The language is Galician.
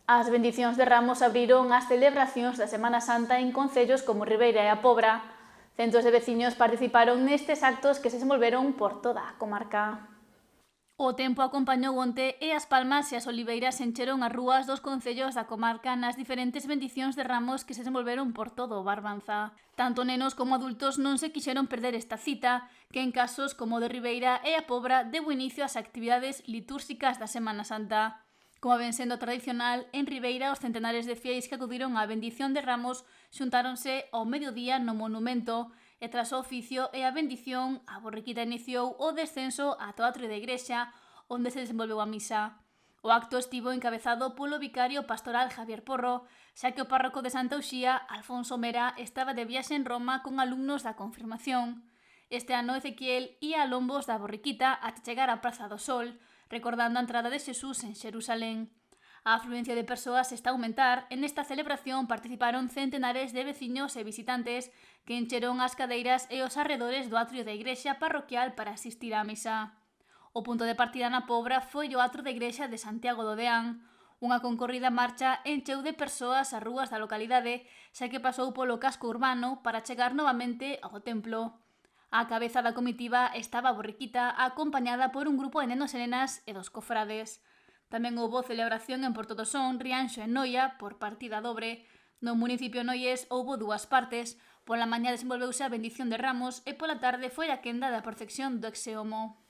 As bendicións de Ramos abriron as celebracións da Semana Santa en concellos como Ribeira e A Pobra. Centos de veciños participaron nestes actos que se desenvolveron por toda a comarca. O tempo acompañou onte e as palmas e as oliveiras encheron as rúas dos concellos da comarca nas diferentes bendicións de Ramos que se desenvolveron por todo o Barbanza. Tanto nenos como adultos non se quixeron perder esta cita, que en casos como o de Ribeira e A Pobra deu inicio ás actividades litúrxicas da Semana Santa. Como ven sendo tradicional, en Ribeira os centenares de fieis que acudiron á bendición de Ramos xuntáronse ao mediodía no monumento e tras o oficio e a bendición, a borriquita iniciou o descenso ata o atrio da igrexa onde se desenvolveu a misa. O acto estivo encabezado polo vicario pastoral Javier Porro, xa que o párroco de Santa Uxía, Alfonso Mera, estaba de viaxe en Roma con alumnos da confirmación. Este ano Ezequiel ía a lombos da borriquita ata chegar á Praza do Sol, recordando a entrada de Xesús en Xerusalén. A afluencia de persoas está a aumentar e nesta celebración participaron centenares de veciños e visitantes que encheron as cadeiras e os arredores do atrio da igrexa parroquial para asistir á misa. O punto de partida na Pobra foi o atrio da igrexa de Santiago do Deán. Unha concorrida marcha encheu de persoas as rúas da localidade, xa que pasou polo casco urbano para chegar novamente ao templo. A cabeza da comitiva estaba a borriquita acompañada por un grupo de nenos e nenas e dos cofrades. Tamén houbo celebración en Porto do Son, Rianxo e Noia por partida dobre. No municipio noies houbo dúas partes. Pola mañá desenvolveuse a bendición de Ramos e pola tarde foi a quenda da procesión do Exeomo.